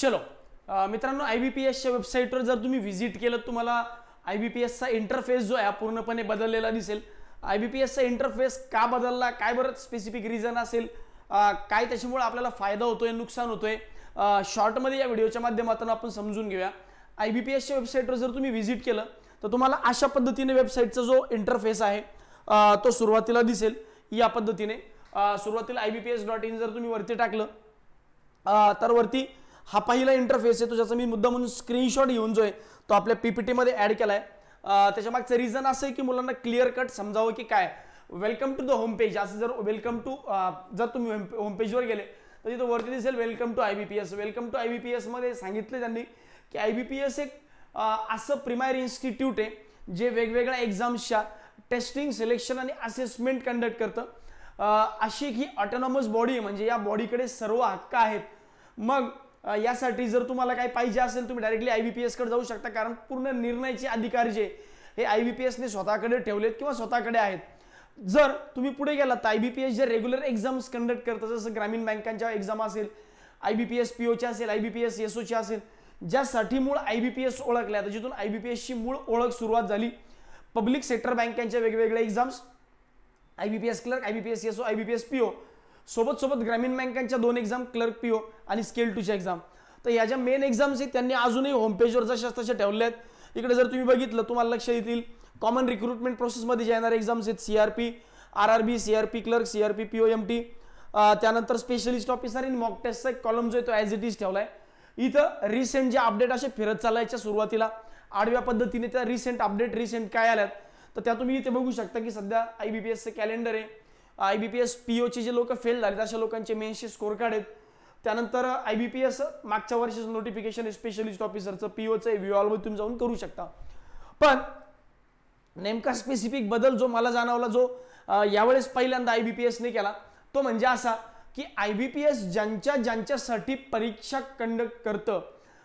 चलो मित्रांनो, IBPSच्या वेबसाईटवर जर तुम्ही व्हिजिट केलं तुम्हाला IBPSचा इंटरफेस जो आहे पूर्णपणे बदललेला दिसेल. IBPSचा इंटरफेस का बदलला, काय बरं स्पेसिफिक रिझन असेल, काय त्याच्यामुळे आपल्याला फायदा होतोय नुकसान होतोय, शॉर्टमध्ये या व्हिडिओच्या माध्यमातून आपण समजून घेऊया. IBPSच्या वेबसाईटवर जर तुम्ही व्हिजिट केलं तर तुम्हाला अशा पद्धतीने वेबसाईटचा जो इंटरफेस आहे तो सुरुवातीला दिसेल. या पद्धतीने सुरुवातीला IBPS.in जर तुम्ही वरती टाकलं तर वरती हा पहिला इंटरफेस आहे. तो ज्याचा मी मुद्दा म्हणून स्क्रीनशॉट घेऊन जो आहे तो आपल्या PPT मध्ये ऍड केलाय. त्याच्या मागचं रिझन असं आहे की मुलांना क्लिअर कट समजावं की काय welcome to the home page असं जर वेलकम टू जर तुम्ही होम पेजवर गेले तर तिथं वरती दिसेल welcome to IBPS. Welcome to IBPS मध्ये सांगितले त्यांनी की IBPS एक असं प्रिमायरी इन्स्टिट्यूट आहे जे वेगवेगळ्या एक्झाम्सच्या टेस्टिंग, सिलेक्शन आणि असेसमेंट कंडक्ट करतं. अशी ही ऑटोनॉमस बॉडी आहे, म्हणजे या बॉडीकडे सर्व हक्क आहेत. मग यासाठी जर तुम्हाला काही पाहिजे असेल तुम्ही डायरेक्टली IBPS कडे जाऊ शकता, कारण पूर्ण निर्णयाचे अधिकार जे हे IBPS ने स्वतःकडे ठेवलेत किंवा स्वतःकडे आहेत. जर तुम्ही पुढे गेलात तर IBPS जे रेग्युलर एक्झाम्स कंडक्ट करतं, जसं ग्रामीण बँकांच्या एक्झाम असेल, IBPS POच्या असेल, IBPS SOच्या असेल, ज्यासाठी मूळ IBPS ओळखल्या, तर जिथून IBPSची मूळ ओळख सुरुवात झाली. पब्लिक सेक्टर बँकांच्या वेगवेगळ्या exams, IBPS clerk, IBPS SO, IBPS PO सोबत सोबत ग्रामीण बँकांच्या 2 एक्झाम क्लर्क PO आणि स्केल 2च्या एक्झाम. तर या ज्या मेन एक्झाम्स आहेत त्यांनी अजूनही होम पेजवर जशा तशा ठेवल्या आहेत. इकडे जर तुम्ही बघितलं तुम्हाला लक्षात येतील कॉमन रिक्रुटमेंट प्रोसेसमध्ये जे येणारे एक्झाम्स आहेत CRP, RRB, CRP clerk, CRP POMT, त्यानंतर स्पेशलिस्ट ऑफिसर आणि मॉक टेस्टचा एक कॉलम जो आहे तो ॲज इट इज ठेवलाय. इथं रिसेंट जे अपडेट असे फिरत चालायच्या सुरुवातीला आडव्या पद्धतीने त्या रिसेंट अपडेट रिसेंट काय आल्यात तर त्या तुम्ही इथे बघू शकता की सध्या IBPSचं कॅलेंडर आहे. IBPS POचे जे लोक फेल झालेत अशा लोकांचे मेन्सचे स्कोर कार्ड आहेत. त्यानंतर IBPS मागच्या वर्षीचं नोटिफिकेशन स्पेशलिस्ट ऑफिसरचं POचं व्ह्यूअलवर तुम्ही जाऊन करू शकता. पण नेमका स्पेसिफिक बदल जो मला जाणवला, जो यावेळेस पहिल्यांदा IBPS ने केला, तो म्हणजे असा की IBPS ज्यांच्यासाठी परीक्षा कंडक्ट करतं,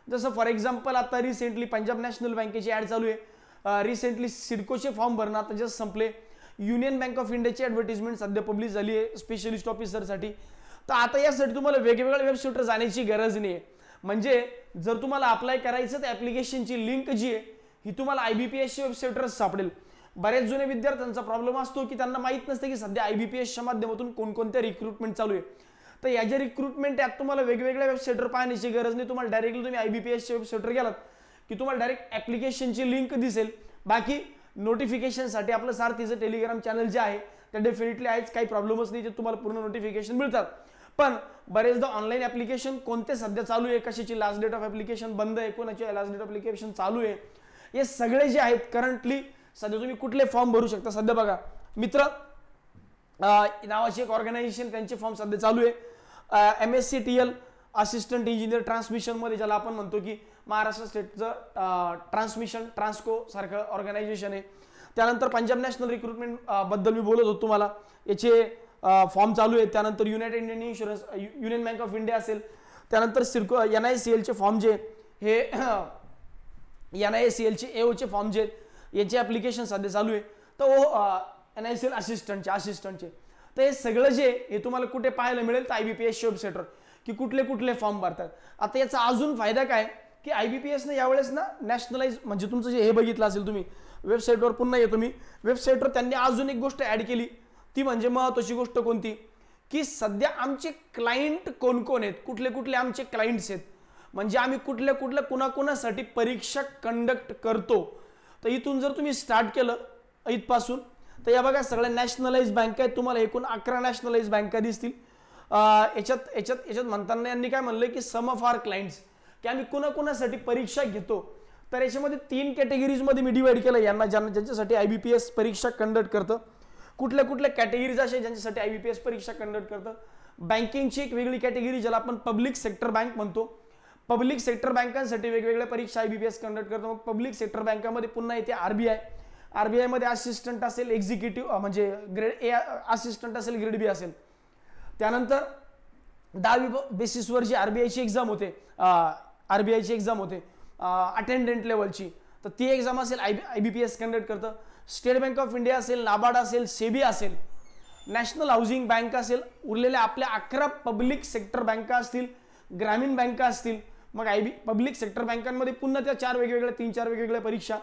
जसं फॉर एक्झाम्पल आता रिसेंटली पंजाब नॅशनल बँकेची ॲड चालू आहे, रिसेंटली सिडकोचे फॉर्म भरणं आता जस्ट संपले, युनियन बँक ऑफ इंडियाची ॲडव्हर्टिजमेंट सध्या पब्लिश झाली आहे स्पेशलिस्ट ऑफिसरसाठी. तर आता यासाठी तुम्हाला वेगवेगळ्या वेबसाईटवर जाण्याची गरज नाही आहे. म्हणजे जर तुम्हाला अप्लाय करायचं तर ॲप्लिकेशनची लिंक जी आहे ही तुम्हाला IBPSच्या वेबसाईटवरच सापडेल. बऱ्याच जुन्या विद्यार्थ्यांचा प्रॉब्लेम असतो की त्यांना माहीत नसते की सध्या IBPSच्या माध्यमातून कोणकोणत्या रिक्रुटमेंट चालू आहे. तर या ज्या रिक्रुटमेंट आहेत तुम्हाला वेगवेगळ्या वेबसाईटवर पाहण्याची गरज नाही. तुम्हाला डायरेक्टली तुम्ही IBPSच्या वेबसाईटवर गेलात की तुम्हाला डायरेक्ट ॲप्लिकेशनची लिंक दिसेल. बाकी नोटिफिकेशनसाठी आपलं सारथीचं टेलिग्राम चॅनल जे आहे ते डेफिनेटली आहेच, काही प्रॉब्लेमच नाही, जे तुम्हाला पूर्ण नोटिफिकेशन मिळतात. पण बरेचदा ऑनलाईन ॲप्लिकेशन कोणते सध्या चालू आहे, कशाची लास्ट डेट ऑफ ॲप्लिकेशन बंद आहे, कोणाची लास्ट डेट ऑफ ॲप्लिकेशन चालू आहे, हे सगळे जे आहेत करंटली सध्या तुम्ही कुठले फॉर्म भरू शकता. सध्या बघा मित्र नावाची एक ऑर्गनायझेशन, त्यांचे फॉर्म सध्या चालू आहे. MSc असिस्टंट इंजिनियर ट्रान्समिशनमध्ये, ज्याला आपण म्हणतो की महाराष्ट्र स्टेटचं ट्रान्समिशन ट्रान्सको सारखं ऑर्गनायझेशन आहे. त्यानंतर पंजाब नॅशनल रिक्रुटमेंट बद्दल मी बोलत होतो तुम्हाला, याचे फॉर्म चालू आहेत. त्यानंतर United Indian insurance, union bank of India असेल, त्यानंतर सिडको NICLचे फॉर्म जे हे NICLचे AOचे फॉर्म जे याचे ॲप्लिकेशन सध्या चालू आहे. तर NICL असिस्टंटचे तर हे सगळं जे हे तुम्हाला कुठे पाहायला मिळेल तर IBPSच्या वेबसाईटवर की कुठले कुठले फॉर्म भरतात. आता याचा अजून फायदा काय की IBPS ने यावेळेस ना नॅशनलाइज, म्हणजे तुमचं जे हे बघितलं असेल तुम्ही वेबसाईटवर, पुन्हा येतो मी वेबसाईटवर, त्यांनी अजून एक गोष्ट ॲड केली, ती म्हणजे महत्त्वाची गोष्ट कोणती की सध्या आमचे क्लायंट कोण कोण आहेत, कुठले कुठले आमचे क्लायंट्स आहेत, म्हणजे आम्ही कुठल्या कुठल्या कुणाकुणासाठी परीक्षा कंडक्ट करतो. तर इथून जर तुम्ही स्टार्ट केलं इथपासून तर या बघा सगळ्या नॅशनलाइज बँका आहेत. तुम्हाला एकूण 11 नॅशनलाइज बँका दिसतील. याच्यात म्हणताना यांनी काय म्हणलंय की सम ऑफ आवर क्लायंट्स, की आम्ही कुणाकुणासाठी परीक्षा घेतो. तर याच्यामध्ये 3 कॅटेगरीजमध्ये मी डिवाइड केलं यांना, ज्यांच्यासाठी IBPS परीक्षा कंडक्ट करतं. कुठल्या कुठल्या कॅटेगरीज असे ज्यांच्यासाठी IBPS परीक्षा कंडक्ट करतं. बँकिंगची एक वेगळी कॅटेगरी ज्याला आपण पब्लिक सेक्टर बँक म्हणतो. पब्लिक सेक्टर बँकांसाठी वेगवेगळ्या परीक्षा IBPS कंडक्ट करतो. मग पब्लिक सेक्टर बँकामध्ये पुन्हा येते RBI मध्ये असिस्टंट असेल, एक्झिक्युटिव्ह म्हणजे ग्रेड A असिस्टंट असेल, ग्रेड B असेल. त्यानंतर 10वी बेसिसवर जी RBIची एक्झाम होते अटेंडंट लेवलची, तर ती एक्झाम असेल IBPS कंडक्ट करतं. स्टेट बँक ऑफ इंडिया असेल, नाबार्ड असेल, सेबी असेल, नॅशनल हाऊसिंग बँक असेल, उरलेल्या आपल्या 11 पब्लिक सेक्टर बँका असतील, ग्रामीण बँका असतील, मग पब्लिक सेक्टर बँकांमध्ये पुन्हा त्या 4 वेगवेगळ्या 3-4 वेगवेगळ्या परीक्षा,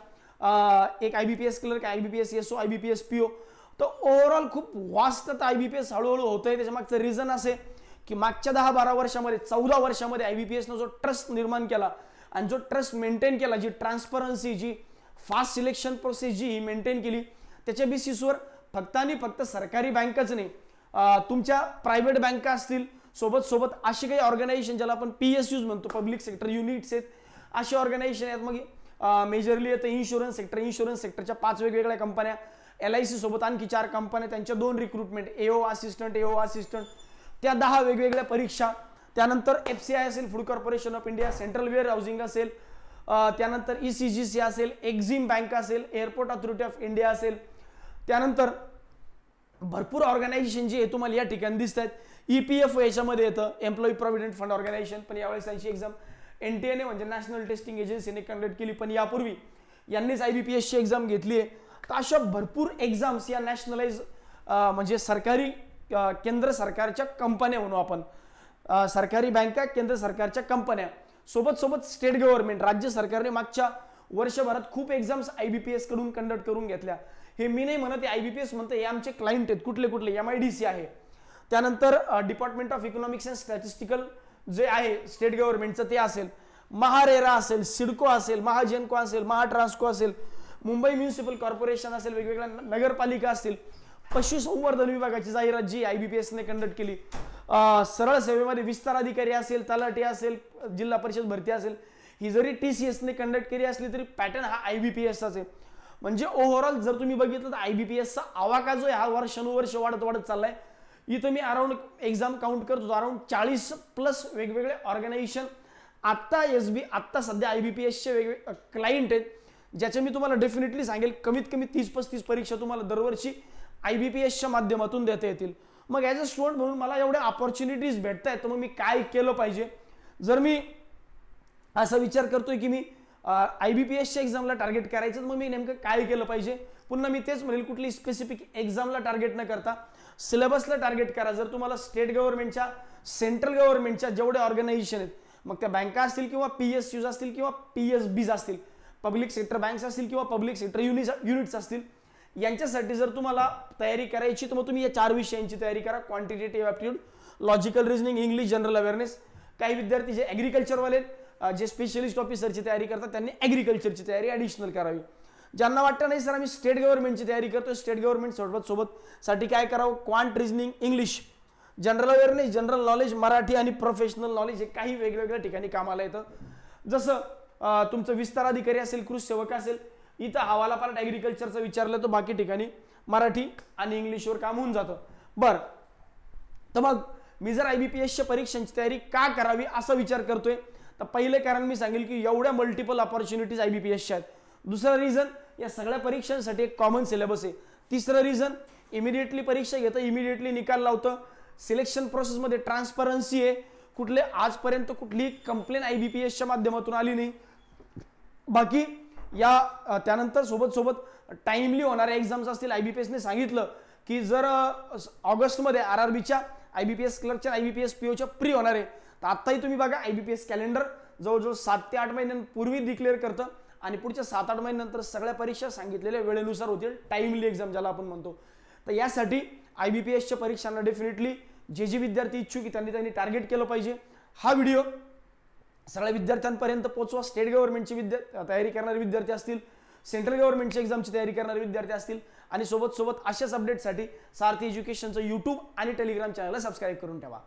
एक IBPS clerk, IBPS SO, IBPS PO. तर ओव्हरऑल खूप वास्ट आता IBPS हळूहळू होतंय. त्याच्या मागचं रिझन असे की मागच्या 10-12 वर्षामध्ये 14 वर्षामध्ये IBPSनं जो ट्रस्ट निर्माण केला आणि जो ट्रस्ट मेंटेन केला, जी ट्रान्सपरन्सी, जी फास्ट सिलेक्शन प्रोसेस जी ही मेंटेन केली, त्याच्या बेसिसवर फक्त आणि फक्त सरकारी बँकाच नाही, तुमच्या प्रायव्हेट बँका असतील, सोबत अशी काही ऑर्गनायझेशन ज्याला आपण PSUs म्हणतो, पब्लिक सेक्टर युनिट्स आहेत, अशी ऑर्गनायझेशन आहेत. मग मेजरली येतं इन्शुरन्स सेक्टरच्या 5 वेगवेगळ्या कंपन्या, LIC सोबत आणखी 4 कंपन्या, त्यांच्या 2 रिक्रुटमेंट, AO असिस्टंट, त्या 10 वेगवेगळ्या परीक्षा. त्यानंतर FCI असेल, food corporation of India, central warehousing असेल, त्यानंतर ECGC असेल, एक्झिम बँक असेल, एअरपोर्ट अथॉरिटी ऑफ इंडिया असेल. त्यानंतर भरपूर ऑर्गनायझेशन जी आहे तुम्हाला या ठिकाणी दिसत आहेत. EPFO याच्यामध्ये येतं, एम्प्लॉई प्रॉव्हिडंट फंड ऑर्गनायझेशन, पण यावेळेस त्यांची एक्झाम NTA म्हणजे नॅशनल टेस्टिंग एजन्सीने कंडक्ट केली, पण यापूर्वी यांनीच IBPSची एक्झाम घेतली आहे. तर अशा भरपूर एक्झाम्स या नॅशनलाइज म्हणजे सरकारी केंद्र सरकारच्या कंपन्या म्हणू आपण, सरकारी बँका, केंद्र सरकारच्या कंपन्या, सोबत स्टेट गव्हर्नमेंट, राज्य सरकारने मागच्या वर्षभरात खूप एक्झाम्स IBPS कडून कंडक्ट करून घेतल्या. हे मी नाही म्हणत, IBPS म्हणतं, हे आमचे क्लायंट आहेत. कुठले MIDC आहे, त्यानंतर department of economics and statistical जे आहे स्टेट गव्हर्नमेंटचं ते असेल, महारेरा असेल, सिडको असेल, महाजेनको असेल, महाट्रान्सको असेल, मुंबई म्युनिसिपल कॉर्पोरेशन असेल, वेगवेगळ्या नगरपालिका असतील, पशुसंवर्धन विभागाची जाहिरात जी IBPSने कंडक्ट केली, सरळ सेवेमध्ये विस्तार अधिकारी असेल, तलाठी असेल, जिल्हा परिषद भरती असेल, ही जरी TCSने कंडक्ट केली असली तरी पॅटर्न हा IBPS असेल. म्हणजे ओव्हरऑल जर तुम्ही बघितलं तर IBPSचा आवाका जो आहे हा वर्षानुवर्ष वाढत चाललाय. इथं मी अराउंड एक्झाम काउंट करतो, अराउंड 40+ वेगवेगळे ऑर्गनायझेशन आत्ता सध्या IBPSचे वेगवेगळे क्लायंट आहेत, ज्याचे मी तुम्हाला डेफिनेटली सांगेल कमीत कमी 30-35 परीक्षा तुम्हाला दरवर्षी IBPSच्या माध्यमातून देता येतील. मग ॲज अ स्टुडंट म्हणून मला एवढ्या ऑपॉर्च्युनिटीज भेटत आहेत, तर मग मी काय केलं पाहिजे? जर मी असा विचार करतोय की मी IBPSच्या एक्झामला टार्गेट करायचं, मग मी नेमकं काय केलं पाहिजे? पुन्हा मी तेच म्हणेल, कुठली स्पेसिफिक एक्झामला टार्गेट न करता सिलेबसला टार्गेट करा. जर तुम्हाला स्टेट गव्हर्नमेंटच्या, सेंट्रल गव्हर्नमेंटच्या जेवढे ऑर्गनायझेशन आहेत, मग त्या बँका असतील किंवा PSUs असतील किंवा PSBs असतील, पब्लिक सेक्टर बँक्स असतील किंवा पब्लिक सेक्टर युनिट्स असतील, यांच्यासाठी जर तुम्हाला तयारी करायची तर मग तुम्ही या 4 विषयांची तयारी करा. Quantitative aptitude, logical reasoning, English, general awareness. काही विद्यार्थी जे ॲग्रिकल्चरवाले, जे स्पेशलिस्ट ऑफिसरची तयारी करतात, त्यांनी ॲग्रिकल्चरची तयारी ॲडिशनल करावी. ज्यांना वाटतं नाही सर आम्ही स्टेट गव्हर्नमेंटची तयारी करतो, स्टेट गव्हर्नमेंट सोबत साठी काय करावं? Quant reasoning, English, general awareness, general knowledge, Marathi आणि प्रोफेशनल नॉलेज हे काही वेगवेगळ्या ठिकाणी कामाला येतं. जसं तुमचं विस्तार अधिकारी असेल, कृषी सेवक असेल, इथं हवाला पार्ट ॲग्रिकल्चरचं विचारलं तर बाकी ठिकाणी मराठी आणि इंग्लिशवर काम होऊन जातं. बरं, तर मग मी जर IBPSच्या परीक्षांची तयारी का करावी असा विचार करतोय, तर पहिले कारण मी सांगेल की एवढ्या मल्टिपल ऑपॉर्च्युनिटीज IBPSच्या आहेत. दुसरं रिझन, या सगळ्या परीक्षांसाठी एक कॉमन सिलेबस आहे. तिसरं रिझन, इमिडिएटली परीक्षा घेतं, इमिडिएटली निकाल लावतं, सिलेक्शन प्रोसेसमध्ये ट्रान्सपरन्सी आहे, कुठले आजपर्यंत कुठलीही कंप्लेन IBPSच्या माध्यमातून आली नाही. बाकी या त्यानंतर सोबत टाइमली होणाऱ्या एक्झाम्स असतील. IBPSने सांगितलं की जर ऑगस्टमध्ये RRBच्या, IBPS क्लर्कच्या, IBPS POच्या प्री होणार आहे, तर आत्ताही तुम्ही बघा IBPS कॅलेंडर जवळजवळ 7 ते 8 महिन्यांपूर्वी डिक्लेअर करतं आणि पुढच्या 7-8 महिन्यानंतर सगळ्या परीक्षा सांगितलेल्या वेळेनुसार होतील, टाइमली एक्झाम ज्याला आपण म्हणतो. तर यासाठी IBPSच्या परीक्षांना डेफिनेटली जे विद्यार्थी इच्छुक आहेत त्यांनी टार्गेट केलं पाहिजे. हा व्हिडिओ सगळ्या विद्यार्थ्यांपर्यंत पोहोचवा. स्टेट गव्हर्नमेंटची तयारी करणारे विद्यार्थी असतील, सेंट्रल गव्हर्नमेंटची एक्झामची तयारी करणारे विद्यार्थी असतील, आणि सोबत अशाच अपडेटसाठी सारथी एज्युकेशनचं YouTube आणि टेलिग्राम चॅनलला सबस्क्राईब करून ठेवा.